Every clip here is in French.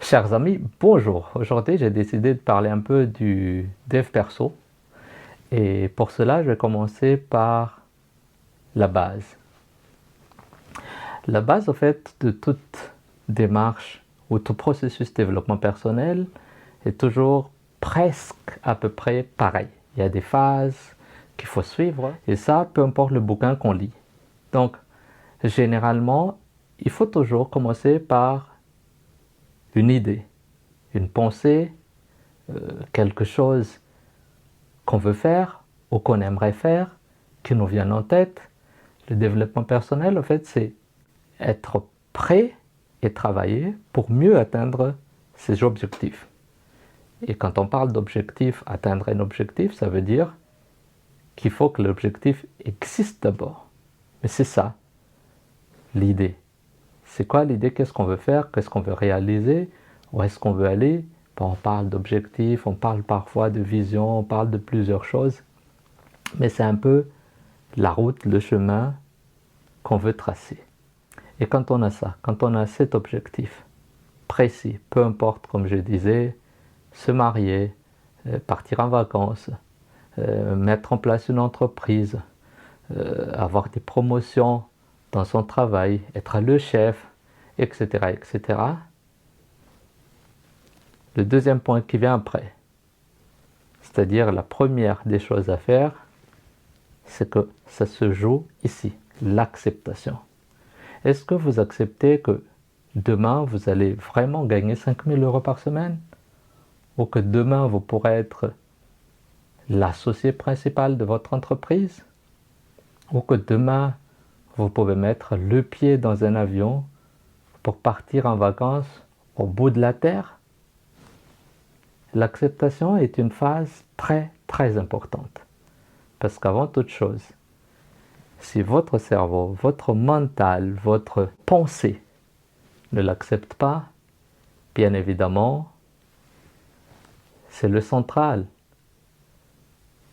Chers amis, bonjour. Aujourd'hui, j'ai décidé de parler un peu du dev perso. Et pour cela, je vais commencer par la base. La base, au fait, de toute démarche ou tout processus de développement personnel est toujours presque à peu près pareil. Il y a des phases qu'il faut suivre et ça, peu importe le bouquin qu'on lit. Donc, généralement, il faut toujours commencer par une idée, une pensée, quelque chose qu'on veut faire ou qu'on aimerait faire, qui nous vient en tête. Le développement personnel, en fait, c'est être prêt et travailler pour mieux atteindre ses objectifs. Et quand on parle d'objectif, atteindre un objectif, ça veut dire qu'il faut que l'objectif existe d'abord. Mais c'est ça, l'idée. C'est quoi l'idée? Qu'est-ce qu'on veut faire? Qu'est-ce qu'on veut réaliser? Où est-ce qu'on veut aller? On parle d'objectifs, on parle parfois de vision, on parle de plusieurs choses. Mais c'est un peu la route, le chemin qu'on veut tracer. Et quand on a ça, quand on a cet objectif précis, peu importe, comme je disais, se marier, partir en vacances, mettre en place une entreprise, avoir des promotions dans son travail, être le chef, etc., etc. Le deuxième point qui vient après, c'est-à-dire la première des choses à faire, c'est que ça se joue ici, l'acceptation. Est-ce que vous acceptez que demain, vous allez vraiment gagner 5 000 euros par semaine? Ou que demain, vous pourrez être l'associé principal de votre entreprise? Ou que demain, vous pouvez mettre le pied dans un avion pour partir en vacances au bout de la Terre? L'acceptation est une phase très, très importante. Parce qu'avant toute chose, si votre cerveau, votre mental, votre pensée ne l'accepte pas, bien évidemment, c'est le central.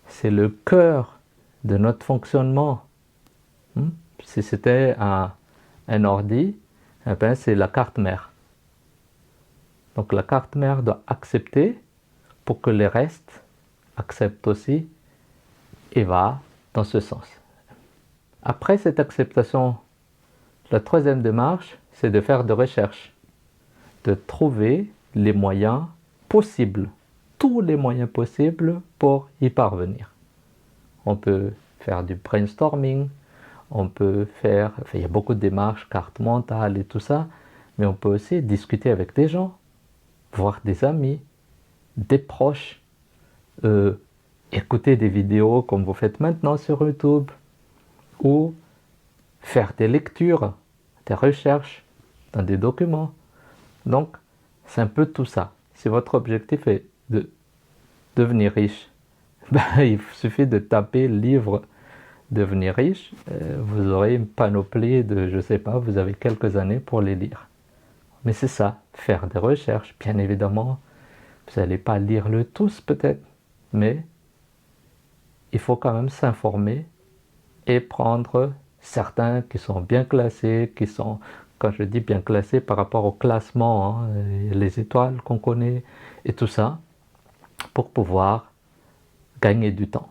C'est le cœur de notre fonctionnement. Si c'était un ordi, eh bien c'est la carte mère. Donc la carte mère doit accepter pour que les restes acceptent aussi et va dans ce sens. Après cette acceptation, la troisième démarche, c'est de faire des recherches, de trouver les moyens possibles, tous les moyens possibles pour y parvenir. On peut faire du brainstorming, on peut faire, il y a beaucoup de démarches, cartes mentales et tout ça, mais on peut aussi discuter avec des gens, voir des amis, des proches, écouter des vidéos comme vous faites maintenant sur YouTube, ou faire des lectures, des recherches dans des documents. Donc, c'est un peu tout ça. Si votre objectif est de devenir riche, il suffit de taper livre devenir riche, vous aurez une panoplie de, je sais pas, vous avez quelques années pour les lire. Mais c'est ça, faire des recherches, bien évidemment, vous n'allez pas lire le tous peut-être, mais il faut quand même s'informer et prendre certains qui sont bien classés, qui sont, quand je dis bien classés, par rapport au classement, hein, les étoiles qu'on connaît et tout ça, pour pouvoir gagner du temps.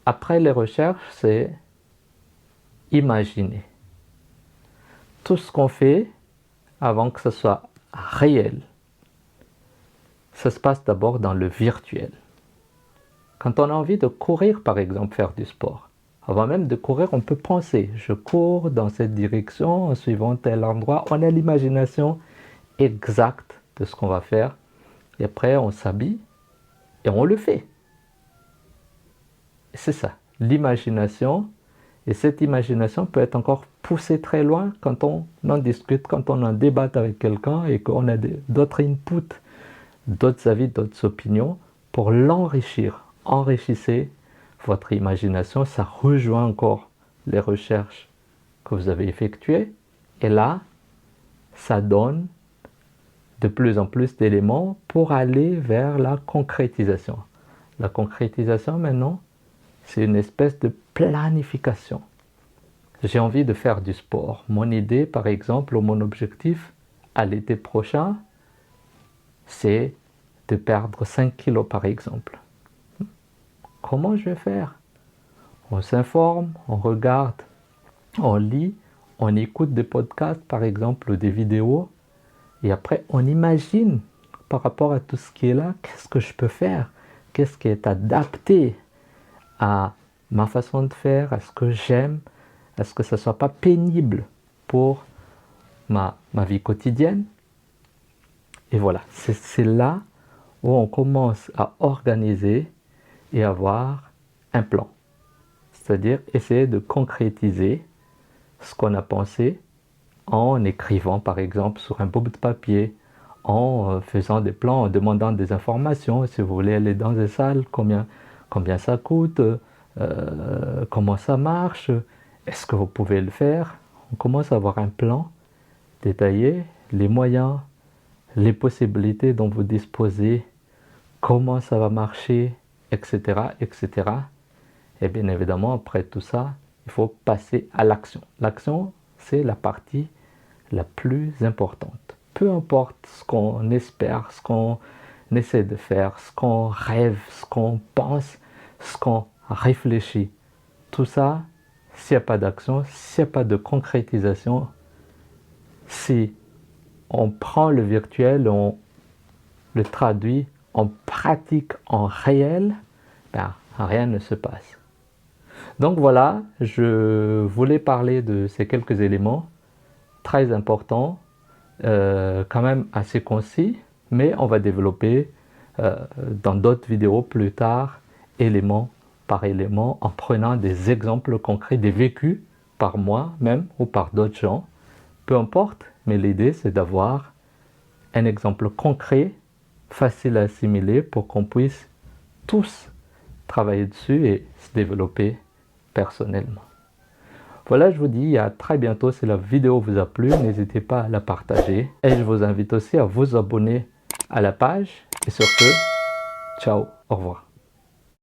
Après les recherches, c'est imaginer. Tout ce qu'on fait avant que ce soit réel, ça se passe d'abord dans le virtuel. Quand on a envie de courir, par exemple, faire du sport, avant même de courir, on peut penser, je cours dans cette direction en suivant tel endroit. On a l'imagination exacte de ce qu'on va faire. Et après, on s'habille et on le fait. C'est ça, l'imagination. Et cette imagination peut être encore poussée très loin quand on en discute, quand on en débat avec quelqu'un et qu'on a d'autres inputs, d'autres avis, d'autres opinions pour l'enrichir. Enrichissez votre imagination, ça rejoint encore les recherches que vous avez effectuées. Et là, ça donne de plus en plus d'éléments pour aller vers la concrétisation. La concrétisation maintenant, c'est une espèce de planification. J'ai envie de faire du sport. Mon idée, par exemple, ou mon objectif à l'été prochain, c'est de perdre 5 kilos par exemple. Comment je vais faire? On s'informe, on regarde, on lit, on écoute des podcasts par exemple ou des vidéos et après on imagine par rapport à tout ce qui est là, qu'est-ce que je peux faire? Qu'est-ce qui est adapté à ma façon de faire, à ce que j'aime, à ce que ça ne soit pas pénible pour ma vie quotidienne. Et voilà, c'est là où on commence à organiser et avoir un plan. C'est-à-dire essayer de concrétiser ce qu'on a pensé en écrivant par exemple sur un bout de papier, en faisant des plans, en demandant des informations. Si vous voulez aller dans des salles, combien ça coûte, comment ça marche, est-ce que vous pouvez le faire? On commence à avoir un plan détaillé, les moyens, les possibilités dont vous disposez, comment ça va marcher, etc., etc. Et bien évidemment, après tout ça, il faut passer à l'action. L'action, c'est la partie la plus importante. Peu importe ce qu'on espère, ce qu'on essaie de faire, ce qu'on rêve, ce qu'on pense, ce qu'on réfléchit. Tout ça, s'il n'y a pas d'action, s'il n'y a pas de concrétisation, si on prend le virtuel, on le traduit en pratique, en réel, ben, rien ne se passe. Donc voilà, je voulais parler de ces quelques éléments très importants, quand même assez concis, mais on va développer dans d'autres vidéos plus tard, élément par élément, en prenant des exemples concrets, des vécus par moi même ou par d'autres gens, peu importe, mais l'idée c'est d'avoir un exemple concret, facile à assimiler pour qu'on puisse tous travailler dessus et se développer personnellement. Voilà, je vous dis à très bientôt. Si la vidéo vous a plu, n'hésitez pas à la partager. Et je vous invite aussi à vous abonner à la page. Et sur ce, ciao, au revoir.